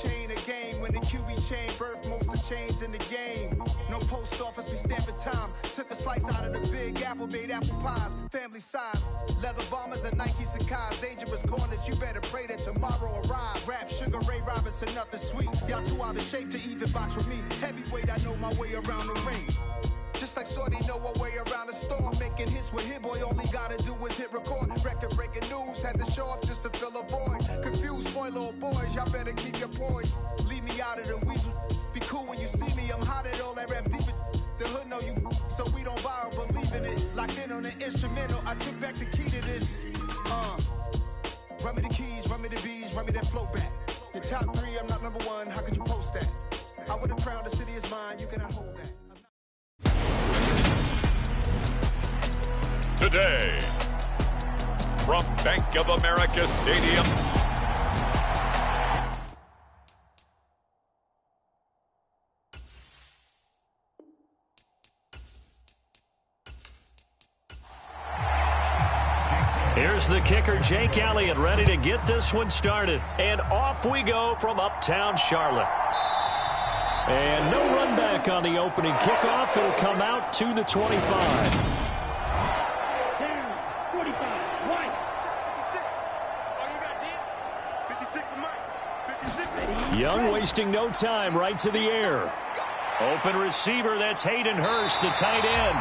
chain of game. When the QB chain birthed most of chains in the game. No post office, we stamping time. Took a slice out of the big apple, made apple pies. Family size, leather bombers and Nike Sacai's. Dangerous corners, you better pray that tomorrow arrives. Rap, Sugar Ray Robinson, nothing sweet. Y'all too out of shape to even box with me. Heavyweight, I know my way around the ring. Just like Shorty know a way around the storm. Making hits with Hit Boy, all he gotta do is hit record. Record breaking news, had to show up just to fill a void. Confused boy, little boys, y'all better keep your poise. Leave me out of the weasel. Be cool when you see me, I'm hot at all that rap deep. The hood know you, so we don't borrow, believe in it. Locked in on the instrumental, I took back the key to this. Run me the keys, run me the bees, run me that flow back. Your top 3, I'm not number 1, how could you post that? I would have crowned the city is mine, you cannot hold that. Today, from Bank of America Stadium, here's the kicker, Jake Elliott, ready to get this one started. And off we go from uptown Charlotte. And no run back on the opening kickoff. It'll come out to the 25. Young wasting no time, right to the air. Open receiver, that's Hayden Hurst, the tight end.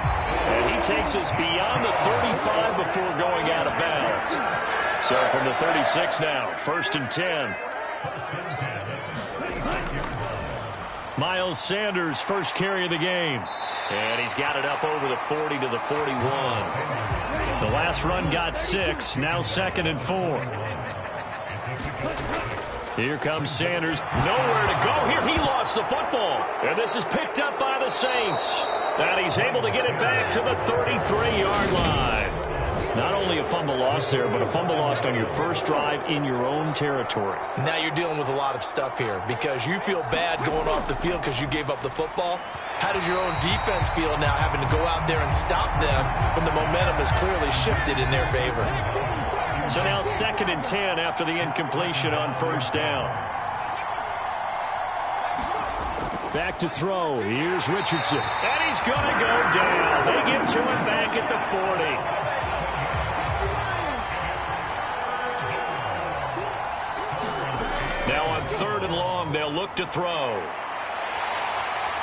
And he takes us beyond the 35 before going out of bounds. So from the 36 now, 1st and 10. Miles Sanders, first carry of the game. And he's got it up over the 40 to the 41. The last run got 6, now 2nd and 4. Here comes Sanders. Nowhere to go here. He lost the football. And this is picked up by the Saints. And he's able to get it back to the 33-yard line. Not only a fumble loss there, but a fumble lost on your first drive in your own territory. Now you're dealing with a lot of stuff here because you feel bad going off the field because you gave up the football. How does your own defense feel now having to go out there and stop them when the momentum is clearly shifted in their favor? So now 2nd and 10 after the incompletion on 1st down. Back to throw. Here's Richardson. And he's going to go down. They get to him back at the 40. Now on 3rd and long, they'll look to throw.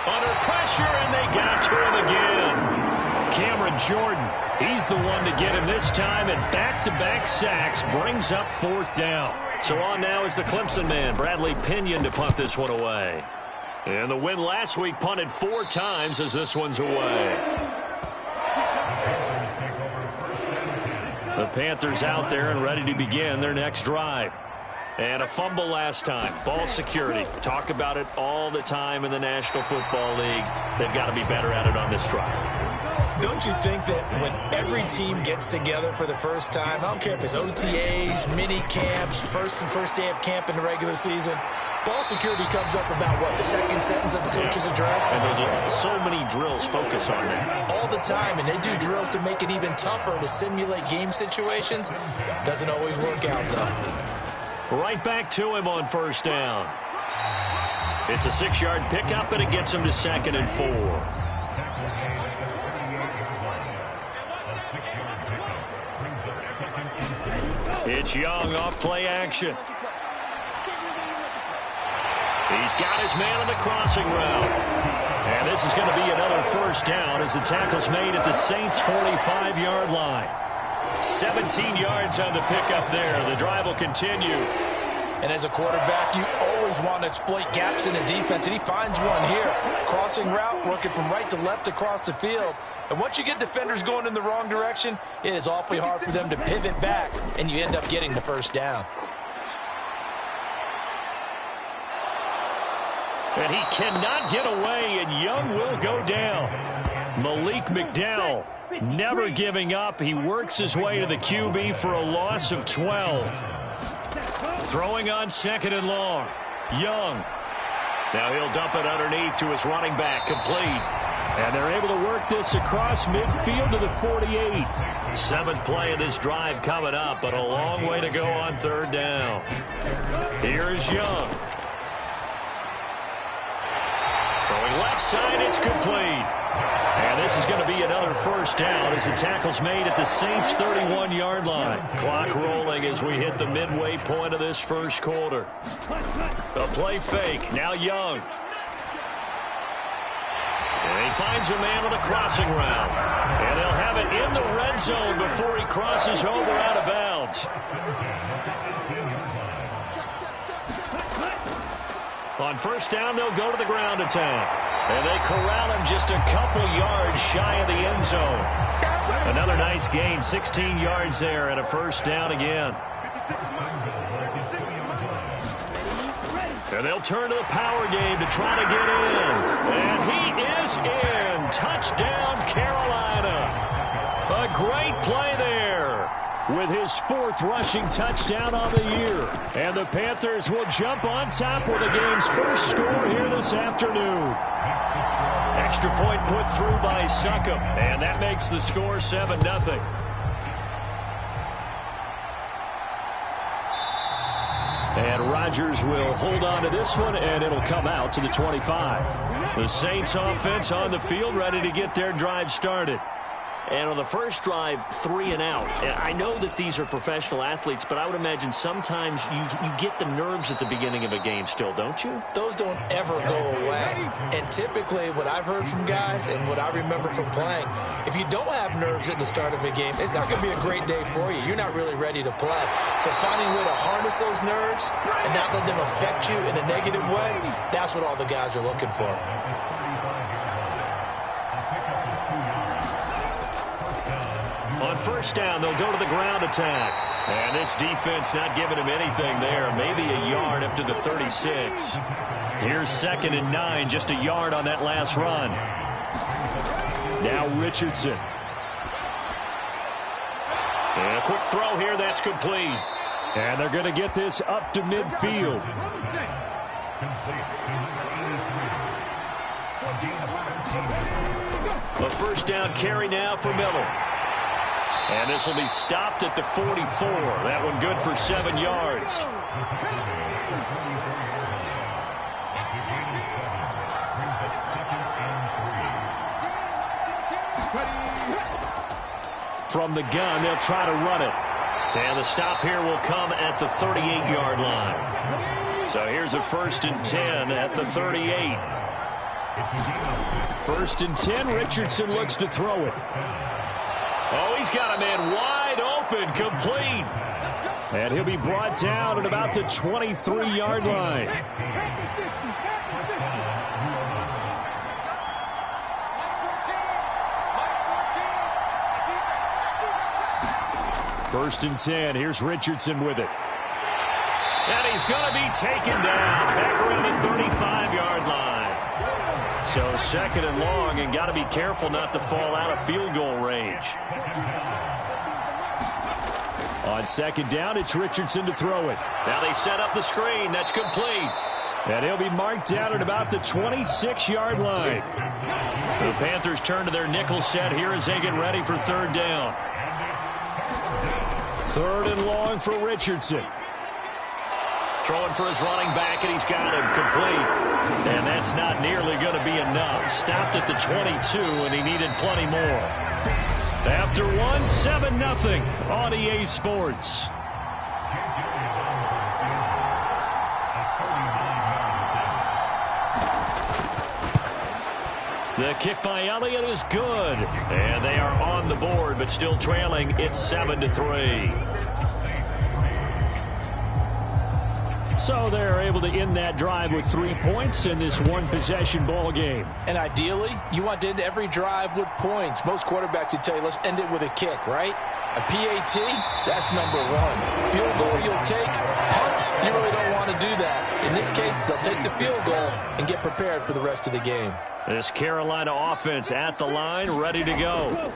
Under pressure, and they got to him again. Cameron Jordan, he's the one to get him this time, and back-to-back sacks brings up 4th down. So on now is the Clemson man, Bradley Pinion, to punt this one away. And the win last week punted 4 times as this one's away. The Panthers out there and ready to begin their next drive. And a fumble last time. Ball security. Talk about it all the time in the National Football League. They've got to be better at it on this drive. Don't you think that when every team gets together for the first time, I don't care if it's OTAs, mini camps, first day of camp in the regular season, ball security comes up about what, the 2nd sentence of the coach's address? And there's so many drills focus on that. All the time, and they do drills to make it even tougher to simulate game situations. Doesn't always work out, though. Right back to him on 1st down. It's a 6-yard pickup, and it gets him to 2nd and 4. It's Young off play action. He's got his man on the crossing route. And this is going to be another 1st down as the tackle's made at the Saints' 45-yard line. 17 yards on the pickup there. The drive will continue. And as a quarterback, you always want to exploit gaps in the defense, and he finds one here. Crossing route, working from right to left across the field. And once you get defenders going in the wrong direction, it is awfully hard for them to pivot back, and you end up getting the 1st down. And he cannot get away, and Young will go down. Malik McDowell never giving up. He works his way to the QB for a loss of 12. Throwing on 2nd and long. Young. Now he'll dump it underneath to his running back, complete. And they're able to work this across midfield to the 48. 7th play of this drive coming up, but a long way to go on 3rd down. Here's Young. side. It's complete. And this is going to be another first down as the tackle's made at the Saints' 31-yard line. Clock rolling as we hit the midway point of this first quarter. A play fake. Now Young. And he finds a man on a crossing route. And they'll have it in the red zone before he crosses over out of bounds. On first down, they'll go to the ground attack. And they corral him just a couple yards shy of the end zone. Another nice gain, 16 yards there, and a first down again. And they'll turn to the power game to try to get in. And he is in. Touchdown, Carolina. A great play there with his 4th rushing touchdown on the year. And the Panthers will jump on top with the game's first score here this afternoon. Extra point put through by Succop, and that makes the score 7-0. And Rodgers will hold on to this one, and it'll come out to the 25. The Saints offense on the field, ready to get their drive started. And on the first drive, 3 and out. I know that these are professional athletes, but I would imagine sometimes you get the nerves at the beginning of a game still, don't you? Those don't ever go away. And typically what I've heard from guys and what I remember from playing, if you don't have nerves at the start of a game, it's not going to be a great day for you. You're not really ready to play. So finding a way to harness those nerves and not let them affect you in a negative way, that's what all the guys are looking for. On first down, they'll go to the ground attack. And this defense not giving him anything there. Maybe a yard up to the 36. Here's 2nd and 9, just a yard on that last run. Now Richardson. And a quick throw here, that's complete. And they're going to get this up to midfield. A first down carry now for Miller. And this will be stopped at the 44. That one good for 7 yards. From the gun, they'll try to run it. And the stop here will come at the 38-yard line. So here's a 1st and 10 at the 38. 1st and 10, Richardson looks to throw it. Oh, he's got a man wide open, complete. And he'll be brought down at about the 23-yard line. First and 10, here's Richardson with it. And he's going to be taken down back around the 35-yard line. So 2nd and long, and got to be careful not to fall out of field goal range. On 2nd down, it's Richardson to throw it. Now they set up the screen. That's complete. And he'll be marked down at about the 26-yard line. The Panthers turn to their nickel set here as they get ready for 3rd down. 3rd and long for Richardson. Throwing for his running back, and he's got him complete. And that's not nearly going to be enough. Stopped at the 22, and he needed plenty more. After one, 7-0 on EA Sports. The kick by Elliott is good. And they are on the board, but still trailing. It's 7-3. So they're able to end that drive with 3 points in this one-possession ball game. And ideally, you want to end every drive with points. Most quarterbacks would tell you, let's end it with a kick, right? A PAT, that's #1. Field goal you'll take. Punts, you really don't want to do that. In this case, they'll take the field goal and get prepared for the rest of the game. This Carolina offense at the line, ready to go.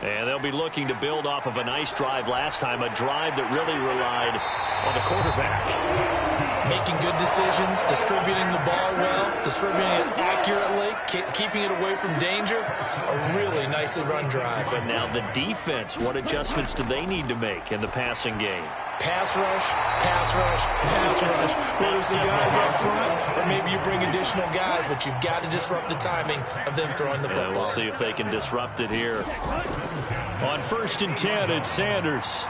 And they'll be looking to build off of a nice drive last time, a drive that really relied on the quarterback. Making good decisions, distributing the ball well, distributing it accurately, keeping it away from danger. A really nicely run drive. But now the defense, what adjustments do they need to make in the passing game? pass rush, pass rush, pass rush. Whether it's the guys up front or maybe you bring additional guys, but you've got to disrupt the timing of them throwing the football. We'll see if they can disrupt it here. On 1st and 10, it's Sanders.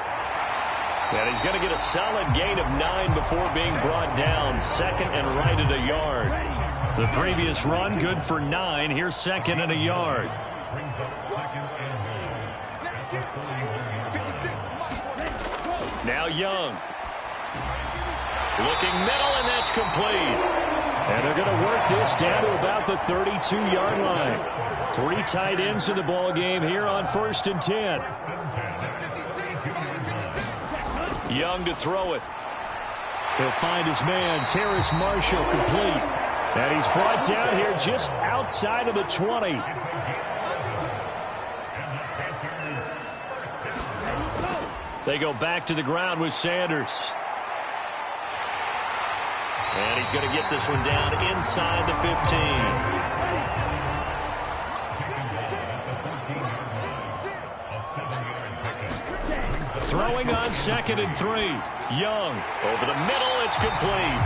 And he's going to get a solid gain of 9 before being brought down. 2nd and right at a yard. The previous run, good for 9. Here's 2nd and a yard. Now Young. Looking middle, and that's complete. And they're going to work this down to about the 32-yard line. 3 tight ends in the ball game here on 1st and 10. Young to throw it. He'll find his man, Terrace Marshall, complete. And he's brought down here just outside of the 20. They go back to the ground with Sanders. And he's going to get this one down inside the 15. Throwing on 2nd and 3. Young over the middle. It's complete.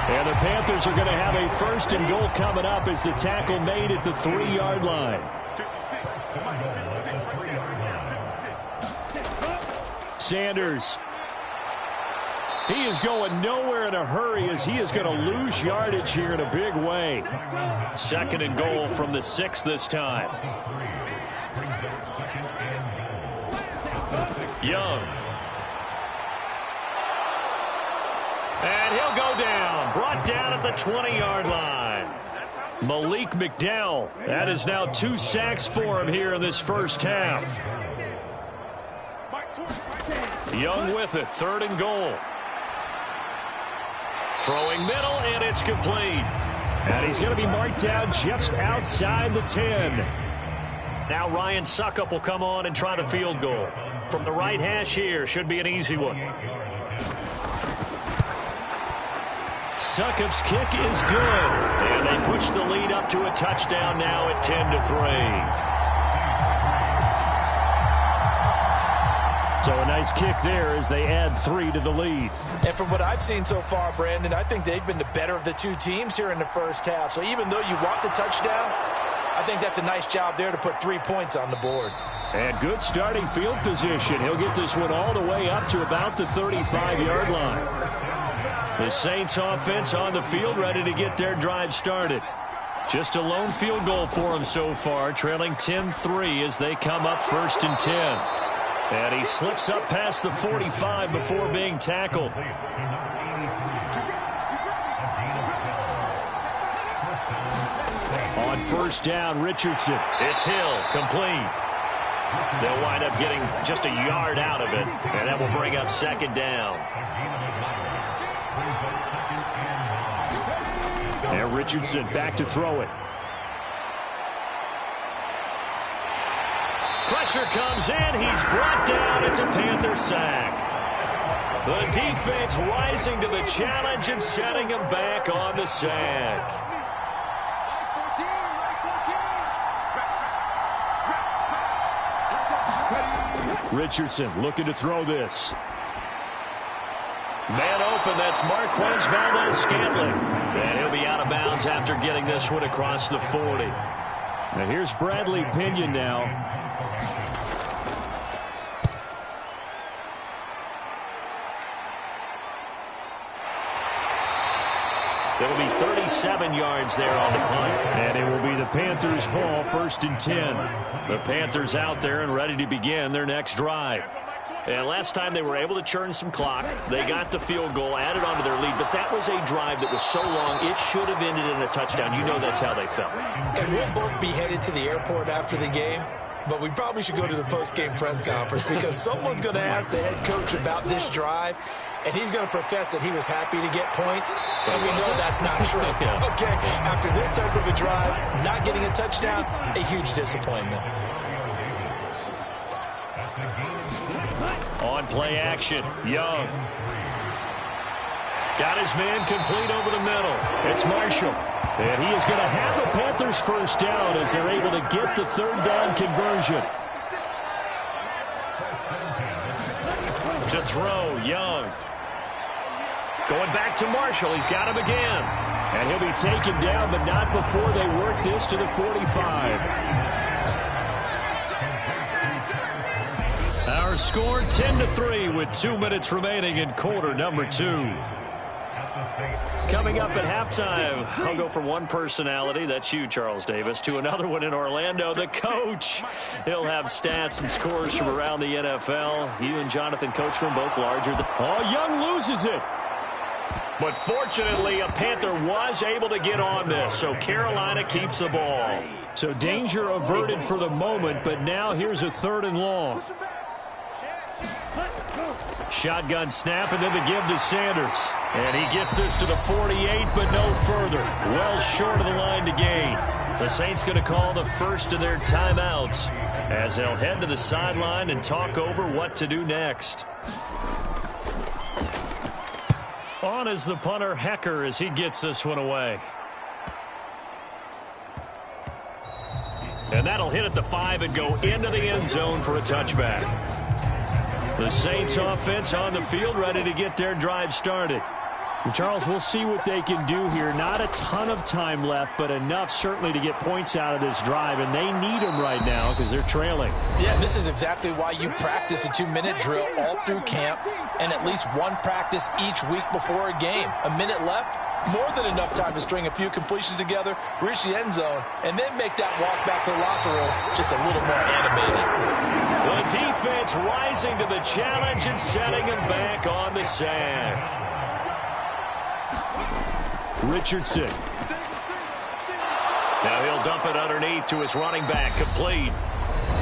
And the Panthers are going to have a 1st and goal coming up as the tackle made at the 3-yard line. Sanders. He is going nowhere in a hurry as he is going to lose yardage here in a big way. 2nd and goal from the 6 this time. Young. And he'll go down. Brought down at the 20-yard line. Malik McDowell. That is now 2 sacks for him here in this first half. Young with it. 3rd and goal. Throwing middle, and it's complete. And he's going to be marked down just outside the 10. Now Ryan Succop will come on and try the field goal. From the right hash here, should be an easy one. Succop's kick is good. And they push the lead up to a touchdown now at 10-3. So a nice kick there as they add 3 to the lead. And from what I've seen so far, Brandon, I think they've been the better of the 2 teams here in the first half. So even though you want the touchdown, I think that's a nice job there to put 3 points on the board. And good starting field position. He'll get this one all the way up to about the 35-yard line. The Saints offense on the field ready to get their drive started. Just a lone field goal for them so far, trailing 10-3 as they come up 1st and 10. And he slips up past the 45 before being tackled. On 1st down, Richardson. It's Hill, complete. They'll wind up getting just a yard out of it, and that will bring up 2nd down. And Richardson back to throw it. Pressure comes in. He's brought down. It's a Panther sack. The defense rising to the challenge and setting him back on the sack. Richardson looking to throw this. Man open, that's Marquez Valdes-Scantling. And he'll be out of bounds after getting this one across the 40. Now here's Bradley Pinion now. It'll be 37 yards there on the punt. And it will be the Panthers' ball, 1st and 10. The Panthers out there and ready to begin their next drive. And last time they were able to churn some clock. They got the field goal, added on to their lead. But that was a drive that was so long, it should have ended in a touchdown. You know that's how they felt. And we'll both be headed to the airport after the game. But we probably should go to the post-game press conference because someone's going to ask the head coach about this drive. And he's going to profess that he was happy to get points. And we know that's not true. Okay, after this type of a drive, not getting a touchdown, a huge disappointment. On play action, Young. Got his man complete over the middle. It's Marshall. And he is going to have the Panthers' 1st down as they're able to get the 3rd down conversion. To throw, Young. Going back to Marshall. He's got him again. And he'll be taken down, but not before they work this to the 45. Our score 10-3 with 2 minutes remaining in quarter number 2. Coming up at halftime, I'll go from one personality, that's you, Charles Davis, to another one in Orlando, the coach. He'll have stats and scores from around the NFL. You and Jonathan Coachman both larger than... Oh, Young loses it. But fortunately, a Panther was able to get on this, so Carolina keeps the ball. So danger averted for the moment, but now here's a 3rd and long. Shotgun snap, and then the give to Sanders. And he gets this to the 48, but no further. Well short of the line to gain. The Saints going to call the first of their timeouts as they'll head to the sideline and talk over what to do next. On is the punter, Hecker, as he gets this one away. And that'll hit at the 5 and go into the end zone for a touchback. The Saints offense on the field, ready to get their drive started. Charles, we'll see what they can do here. Not a ton of time left, but enough certainly to get points out of this drive, and they need them right now because they're trailing. Yeah, this is exactly why you practice a 2-minute drill all through camp and at least one practice each week before a game. A minute left, more than enough time to string a few completions together, reach the end zone, and then make that walk back to the locker room just a little more animated. The defense rising to the challenge and setting him back on the sack. Richardson. Now he'll dump it underneath to his running back, complete.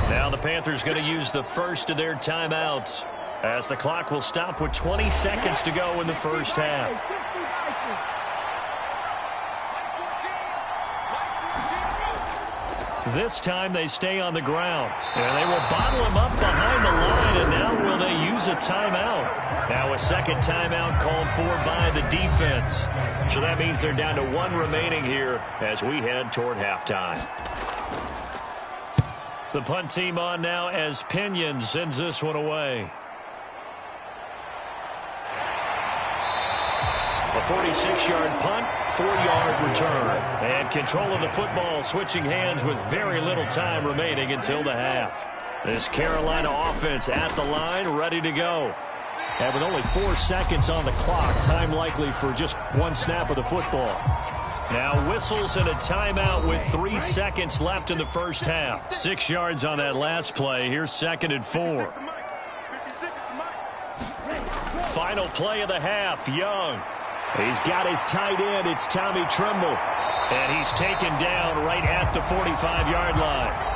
Now the Panthers going to use the first of their timeouts as the clock will stop with 20 seconds to go in the first half. This time they stay on the ground. And they will bottle him up behind the line, and now will they use a timeout? Now a second timeout called for by the defense. So that means they're down to 1 remaining here as we head toward halftime. The punt team on now as Pinion sends this one away. A 46-yard punt, 4-yard return. And control of the football switching hands with very little time remaining until the half. This Carolina offense at the line, ready to go. And with only 4 seconds on the clock, time likely for just 1 snap of the football. Now whistles and a timeout with 3 seconds left in the first half. 6 yards on that last play. Here's 2nd and 4. Final play of the half, Young. He's got his tight end. It's Tommy Tremble. And he's taken down right at the 45-yard line.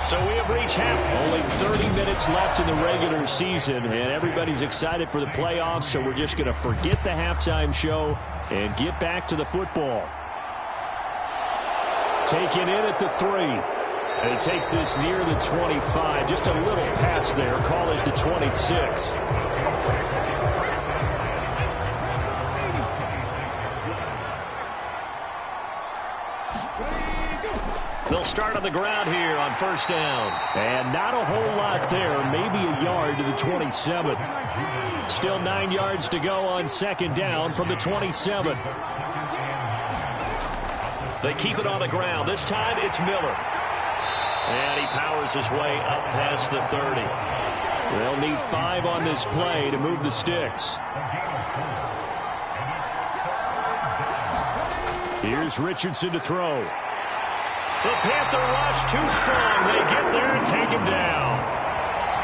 So we have reached half. Only 30 minutes left in the regular season, and everybody's excited for the playoffs, so we're just going to forget the halftime show and get back to the football. Taken in at the 3. And he takes this near the 25. Just a little pass there. Call it the 26. They'll start on the ground here on first down. And not a whole lot there. Maybe a yard to the 27. Still 9 yards to go on second down from the 27. They keep it on the ground. This time it's Miller. And he powers his way up past the 30. They'll need 5 on this play to move the sticks. Here's Richardson to throw. The Panther rush too strong. They get there and take him down.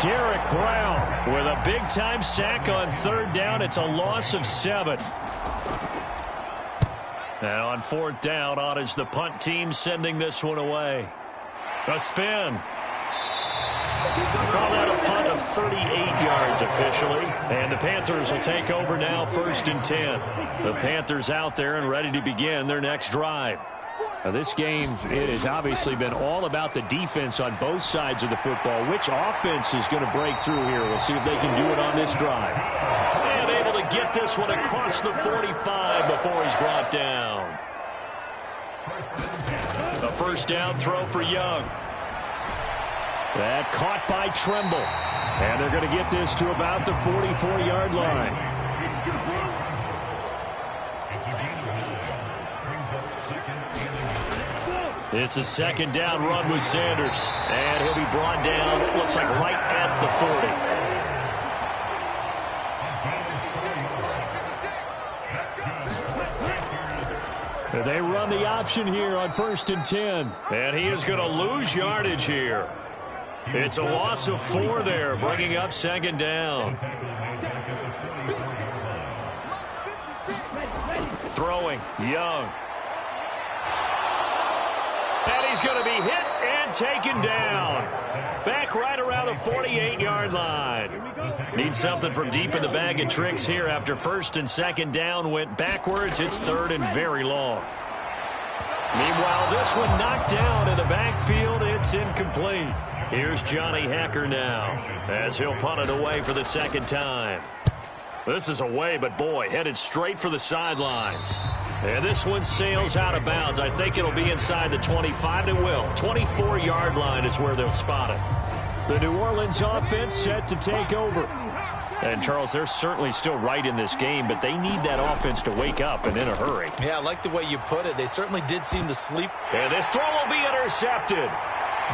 Derek Brown with a big-time sack on third down. It's a loss of 7. Now on fourth down, on is the punt team sending this one away. A spin. Call that a punt of 38 yards officially. And the Panthers will take over now, 1st and 10. The Panthers out there and ready to begin their next drive. Now this game, it has obviously been all about the defense on both sides of the football. Which offense is going to break through here? We'll see if they can do it on this drive. And able to get this one across the 45 before he's brought down. A first down throw for Young. That caught by Tremble. And they're going to get this to about the 44-yard line. It's a second down run with Sanders. And he'll be brought down, it looks like right at the 40. They run the option here on 1st and 10. And he is going to lose yardage here. It's a loss of 4 there, bringing up 2nd down. Throwing, Young. And he's going to be hit and taken down. Back right around the 48-yard line. Need something from deep in the bag of tricks here after 1st and 2nd down went backwards. It's 3rd and very long. Meanwhile, this one knocked down in the backfield. It's incomplete. Here's Johnny Hekker now as he'll punt it away for the 2nd time. This is away, but boy, headed straight for the sidelines. And this one sails out of bounds. I think it'll be inside the 25. It will. 24-yard line is where they'll spot it. The New Orleans offense set to take over. And, Charles, they're certainly still right in this game, but they need that offense to wake up and in a hurry. Yeah, I like the way you put it. They certainly did seem to sleep. And this throw will be intercepted.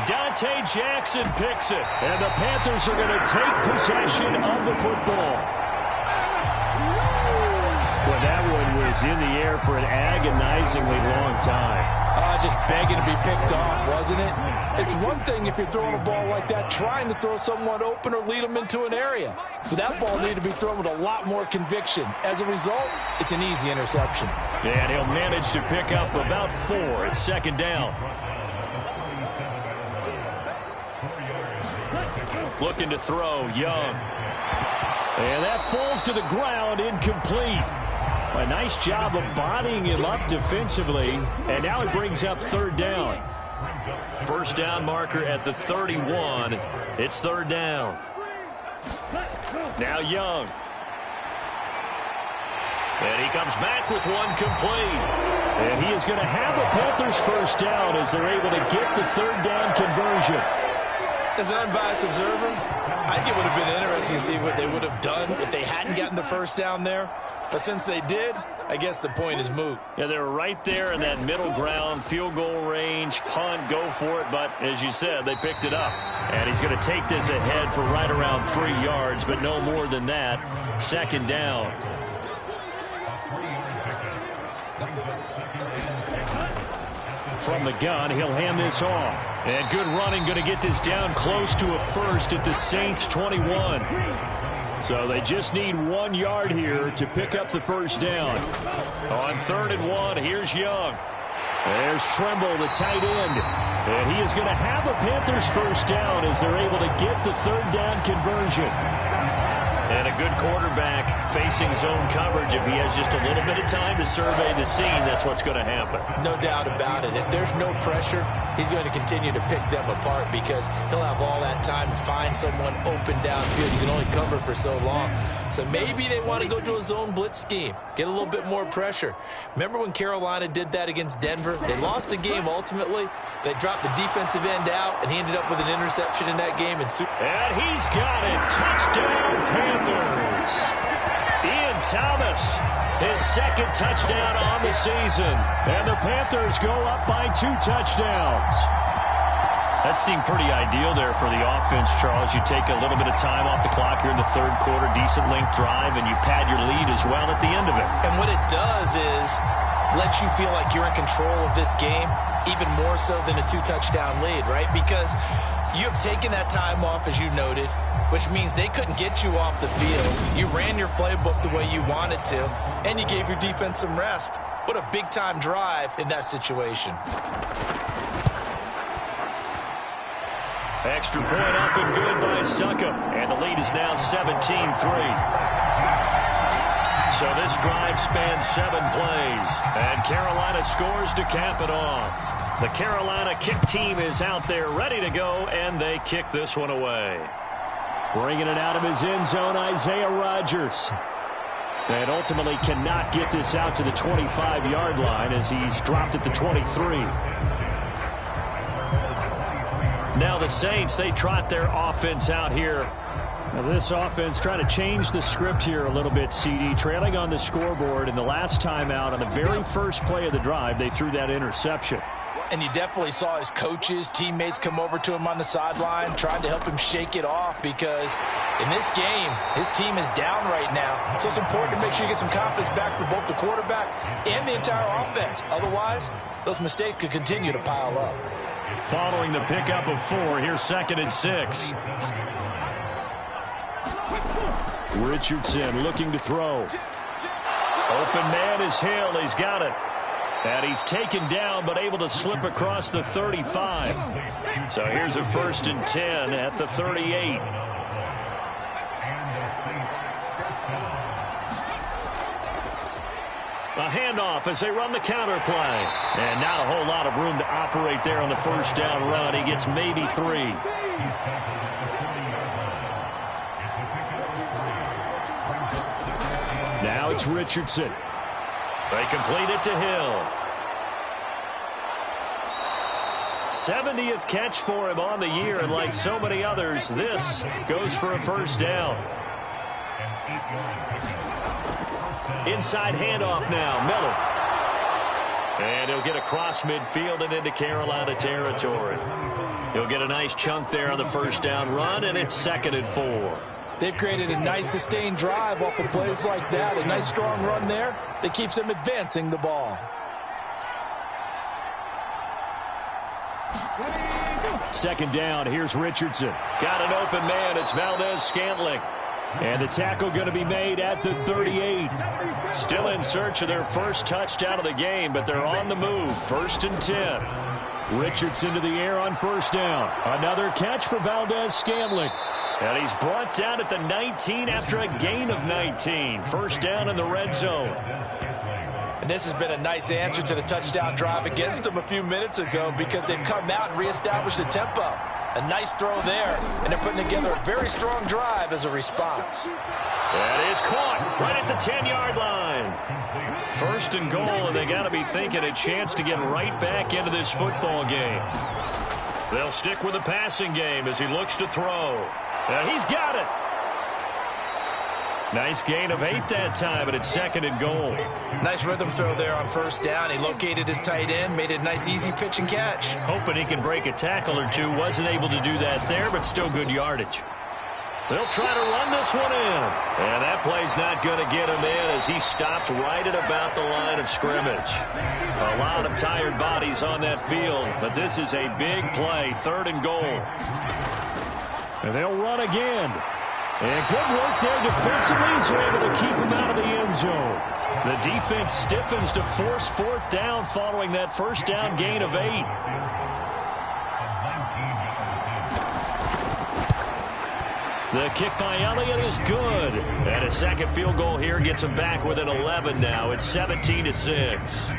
Dante Jackson picks it. And the Panthers are going to take possession of the football. Well, that one was in the air for an agonizingly long time. Just begging to be picked off, wasn't it? It's one thing if you're throwing a ball like that, trying to throw someone open or lead them into an area. But that ball needed to be thrown with a lot more conviction. As a result, it's an easy interception. And he'll manage to pick up about 4 at 2nd down. Looking to throw, Young. And that falls to the ground, incomplete. A nice job of bodying him up defensively. And now it brings up 3rd down. 1st down marker at the 31. It's 3rd down. Now Young. And he comes back with one complete. And he is going to have a Panthers 1st down as they're able to get the 3rd down conversion. As an unbiased observer, I think it would have been interesting to see what they would have done if they hadn't gotten the 1st down there. But since they did, I guess the point is moot. Yeah, they're right there in that middle ground, field goal range, punt, go for it. But as you said, they picked it up. And he's going to take this ahead for right around 3 yards, but no more than that. 2nd down. From the gun, he'll hand this off. And good running, going to get this down close to a 1st at the Saints 21. So they just need 1 yard here to pick up the 1st down. On 3rd and 1, here's Young. There's Tremble, the tight end. And he is going to have a Panthers 1st down as they're able to get the 3rd down conversion. And a good quarterback facing zone coverage. If he has just a little bit of time to survey the scene, that's what's going to happen. No doubt about it. If there's no pressure, he's going to continue to pick them apart because he'll have all that time to find someone open downfield. You can only cover for so long. So maybe they want to go to a zone blitz scheme, get a little bit more pressure. Remember when Carolina did that against Denver? They lost the game ultimately. They dropped the defensive end out, and he ended up with an interception in that game. And he's got it. Touchdown, Panthers. Ian Thomas, his 2nd touchdown on the season. And the Panthers go up by 2 touchdowns. That seemed pretty ideal there for the offense, Charles. You take a little bit of time off the clock here in the 3rd quarter, decent length drive, and you pad your lead as well at the end of it. And what it does is let you feel like you're in control of this game, even more so than a 2-touchdown lead, right? Because you have taken that time off, as you noted, which means they couldn't get you off the field. You ran your playbook the way you wanted to, and you gave your defense some rest. What a big-time drive in that situation. Extra point up and good by Succop. And the lead is now 17-3. So this drive spans 7 plays. And Carolina scores to cap it off. The Carolina kick team is out there ready to go, and they kick this one away. Bringing it out of his end zone, Isaiah Rodgers. And ultimately cannot get this out to the 25-yard line as he's dropped at the 23. Now the Saints, they trot their offense out here. Now this offense trying to change the script here a little bit, CD. Trailing on the scoreboard, and the last time out on the very first play of the drive, they threw that interception. And you definitely saw his coaches, teammates come over to him on the sideline, trying to help him shake it off, because in this game, his team is down right now. So it's important to make sure you get some confidence back for both the quarterback and the entire offense. Otherwise, those mistakes could continue to pile up. Following the pickup of 4, here's 2nd and 6. Richardson looking to throw. Open man is Hill. He's got it. And he's taken down, but able to slip across the 35. So here's a 1st and 10 at the 38. A handoff as they run the counter play. And not a whole lot of room to operate there on the first down run. He gets maybe 3. Now it's Richardson. They complete it to Hill. 70th catch for him on the year, and like so many others, this goes for a 1st down. Inside handoff now, Miller. And he'll get across midfield and into Carolina territory. He'll get a nice chunk there on the 1st down run, and it's 2nd and 4. They've created a nice sustained drive off of plays like that. A nice strong run there that keeps them advancing the ball. 2nd down. Here's Richardson. Got an open man. It's Valdez-Scantling. And the tackle going to be made at the 38. Still in search of their first touchdown of the game, but they're on the move. 1st and 10. Richardson to the air on 1st down. Another catch for Valdez-Scantling. And he's brought down at the 19 after a gain of 19. 1st down in the red zone. And this has been a nice answer to the touchdown drive against them a few minutes ago, because they've come out and reestablished the tempo. A nice throw there, and they're putting together a very strong drive as a response. That is caught right at the 10-yard line. 1st and goal, and they got to be thinking a chance to get right back into this football game. They'll stick with the passing game as he looks to throw. He's got it. Nice gain of 8 that time, and it's 2nd and goal. Nice rhythm throw there on 1st down. He located his tight end, made it a nice easy pitch and catch. Hoping he can break a tackle or two. Wasn't able to do that there, but still good yardage. They'll try to run this one in. And that play's not going to get him in as he stopped right at about the line of scrimmage. A lot of tired bodies on that field, but this is a big play. 3rd and goal. And they'll run again. And good work there defensively, so able to keep him out of the end zone. The defense stiffens to force 4th down following that 1st down gain of 8. The kick by Elliott is good. And a 2nd field goal here gets him back within 11 now. It's 17-6.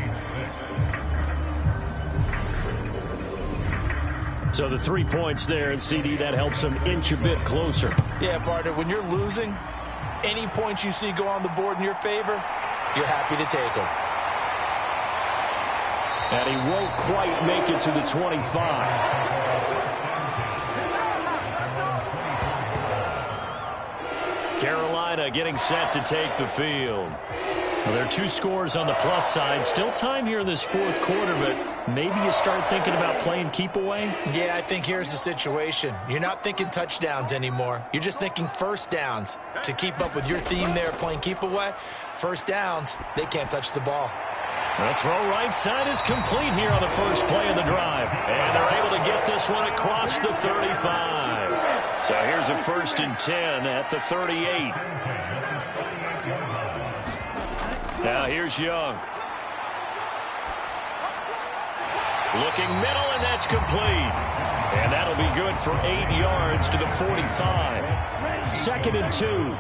So the 3 points there, and CD, that helps them inch a bit closer. Yeah, partner, when you're losing, any points you see go on the board in your favor, you're happy to take them. And he won't quite make it to the 25. Carolina getting set to take the field. Well, there are 2 scores on the plus side. Still time here in this 4th quarter, but maybe you start thinking about playing keep away? Yeah, I think here's the situation. You're not thinking touchdowns anymore. You're just thinking 1st downs. To keep up with your theme there, playing keep away, 1st downs, they can't touch the ball. The throw right side is complete here on the first play of the drive. And they're able to get this one across the 35. So here's a 1st and 10 at the 38. Now here's Young. Looking middle, and that's complete. And that'll be good for 8 yards to the 45. 2nd and 2.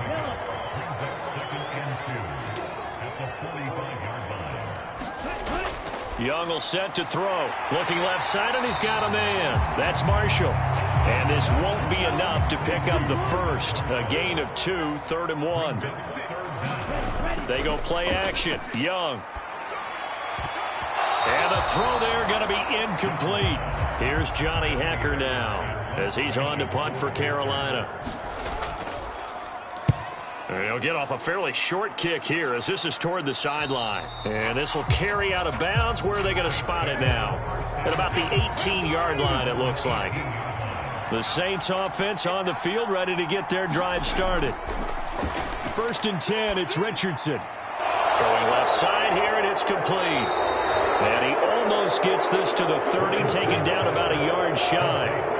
Young will set to throw. Looking left side, and he's got a man. That's Marshall. And this won't be enough to pick up the first. A gain of 2, 3rd and 1. They go play action. Young. And the throw there going to be incomplete. Here's Johnny Hekker now as he's on to punt for Carolina. He'll get off a fairly short kick here as this is toward the sideline. And this will carry out of bounds. Where are they going to spot it now? At about the 18-yard line, it looks like. The Saints offense on the field, ready to get their drive started. 1st and 10, it's Richardson. Throwing left side here, and it's complete. And he almost gets this to the 30, taken down about a yard shy.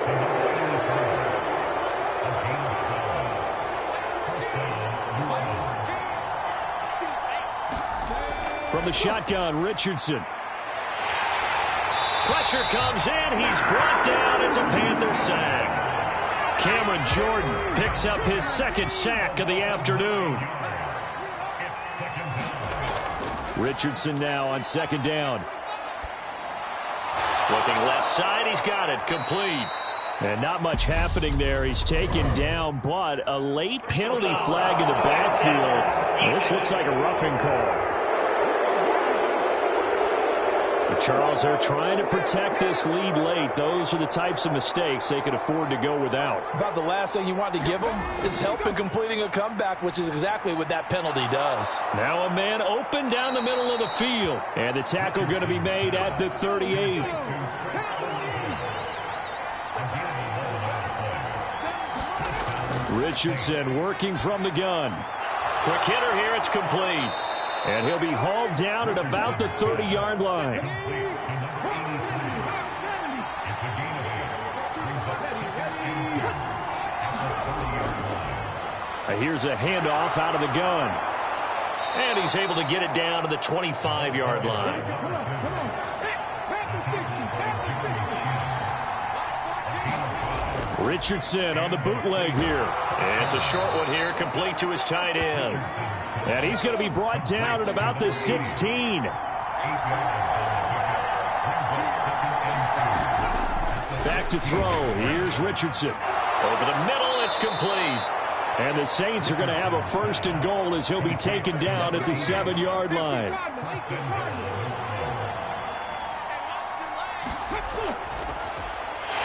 From the shotgun, Richardson. Pressure comes in. He's brought down. It's a Panther sack. Cameron Jordan picks up his 2nd sack of the afternoon. Richardson now on 2nd down. Looking left side. He's got it. Complete. And not much happening there. He's taken down, but a late penalty flag in the backfield. This looks like a roughing call. Charles, they're trying to protect this lead late. Those are the types of mistakes they can afford to go without. About the last thing you want to give them is help in completing a comeback, which is exactly what that penalty does. Now a man open down the middle of the field. And the tackle going to be made at the 38. Richardson working from the gun. Quick hitter here. It's complete. And he'll be hauled down at about the 30-yard line. Here's a handoff out of the gun. And he's able to get it down to the 25-yard line. Richardson on the bootleg here. And it's a short one here, complete to his tight end. And he's going to be brought down at about the 16. Back to throw. Here's Richardson. Over the middle, it's complete. And the Saints are going to have a 1st and goal as he'll be taken down at the 7-yard line.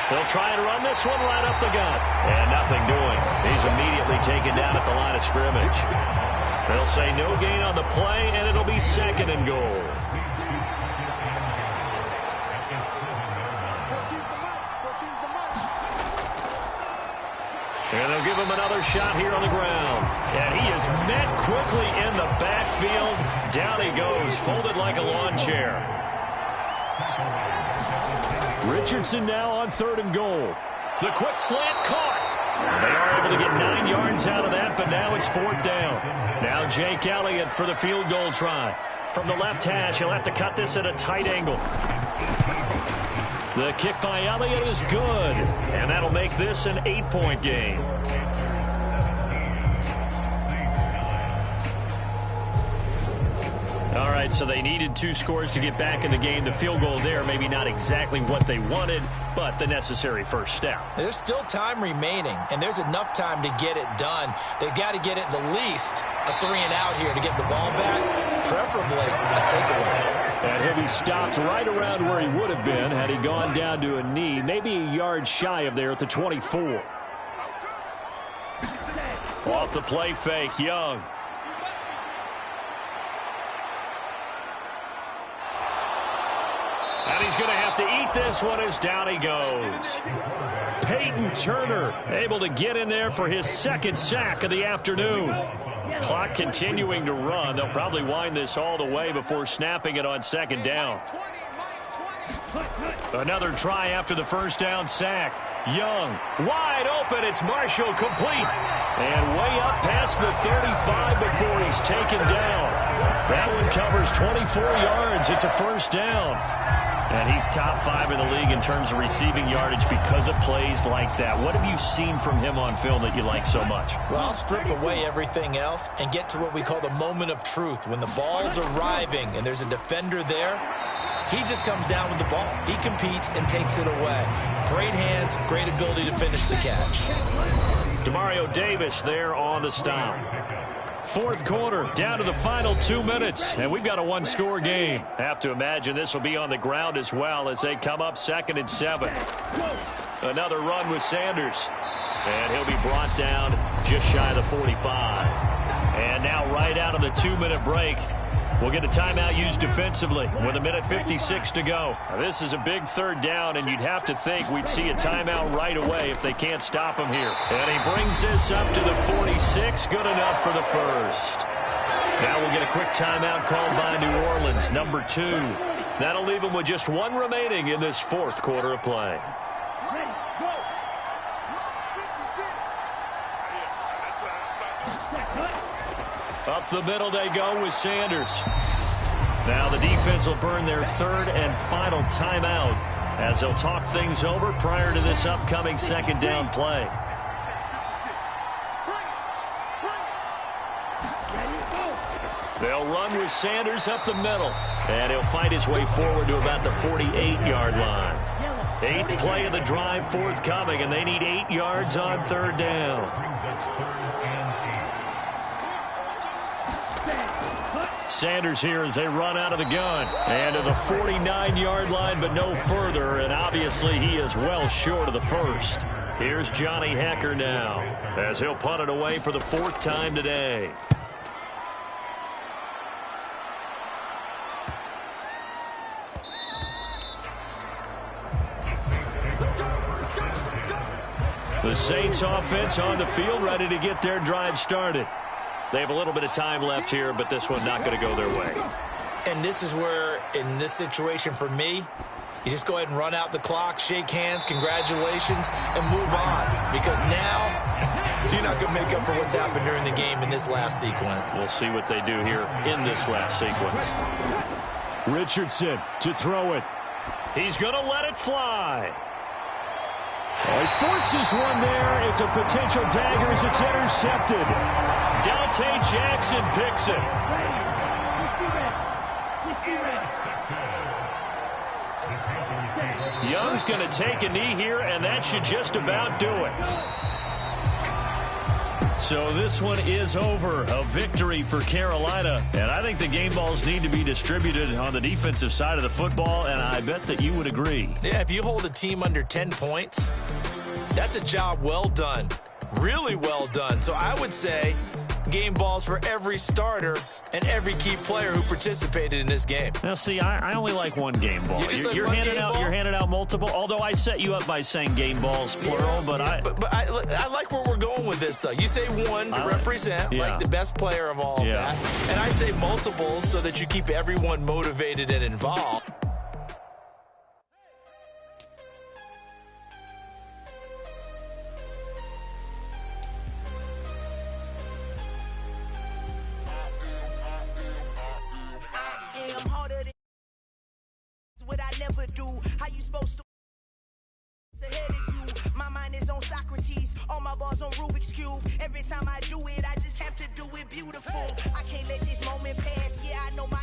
They'll try and run this one right up the gut. And nothing doing. He's immediately taken down at the line of scrimmage. They'll say no gain on the play, and it'll be 2nd and goal. And they'll give him another shot here on the ground. And he is met quickly in the backfield. Down he goes, folded like a lawn chair. Richardson now on 3rd and goal. The quick slant caught. They are able to get 9 yards out of that, but now it's 4th down. Now Jake Elliott for the field goal try. From the left hash, he'll have to cut this at a tight angle. The kick by Elliott is good, and that'll make this an 8-point game. All right, so they needed 2 scores to get back in the game. The field goal there, maybe not exactly what they wanted, but the necessary first step. There's still time remaining, and there's enough time to get it done. They've got to get it the least a 3-and-out here to get the ball back, preferably a takeaway. And he'll be stopped right around where he would have been had he gone down to a knee, maybe a yard shy of there at the 24. Off the play fake, Young. And he's going to have to eat this one as down he goes. Peyton Turner able to get in there for his 2nd sack of the afternoon. Clock continuing to run. They'll probably wind this all the way before snapping it on 2nd down. Another try after the 1st down sack. Young, wide open. It's Marshall, complete. And way up past the 35 before he's taken down. That one covers 24 yards. It's a 1st down. And he's top 5 in the league in terms of receiving yardage because of plays like that. What have you seen from him on film that you like so much? Well, I'll strip away everything else and get to what we call the moment of truth. When the ball's arriving and there's a defender there, he just comes down with the ball. He competes and takes it away. Great hands, great ability to finish the catch. Demario Davis there on the stop. Fourth quarter, down to the final 2 minutes, and we've got a one-score game. Have to imagine this will be on the ground as well as they come up 2nd and 7. Another run with Sanders, and he'll be brought down just shy of the 45. And now right out of the 2-minute break, we'll get a timeout used defensively with 1:56 to go. Now, this is a big 3rd down, and you'd have to think we'd see a timeout right away if they can't stop him here. And he brings this up to the 46. Good enough for the first. Now we'll get a quick timeout called by New Orleans, number 2. That'll leave them with just 1 remaining in this 4th quarter of play. Up the middle they go with Sanders. Now the defense will burn their 3rd and final timeout as they'll talk things over prior to this upcoming 2nd down play. They'll run with Sanders up the middle, and he'll fight his way forward to about the 48-yard line. 8th play of the drive forthcoming, and they need 8 yards on 3rd down. Sanders here as they run out of the gun. And to the 49-yard line, but no further. And obviously he is well short of the first. Here's Johnny Hekker now as he'll punt it away for the 4th time today. The Saints offense on the field, ready to get their drive started. They have a little bit of time left here, but this one not going to go their way. And this is where, in this situation for me, you just go ahead and run out the clock, shake hands, congratulations, and move on. Because now, you're not going to make up for what's happened during the game in this last sequence. We'll see what they do here in this last sequence. Richardson to throw it. He's going to let it fly. He forces one there. It's a potential dagger as it's intercepted. Dante Jackson picks it. Young's going to take a knee here, and that should just about do it. So this one is over. A victory for Carolina. And I think the game balls need to be distributed on the defensive side of the football, and I bet that you would agree. Yeah, if you hold a team under 10 points, that's a job well done. Really well done. So I would say game balls for every starter and every key player who participated in this game. Now, see, I only like one game ball. You're handing out multiple. Although I set you up by saying game balls plural, but I like where we're going with this. Though you say one to represent like the best player of all of that, and I say multiples so that you keep everyone motivated and involved. What I never do, how you supposed to ahead of you? My mind is on Socrates, all my balls on Rubik's Cube. Every time I do it, I just have to do it beautiful. I can't let this moment pass, yeah, I know my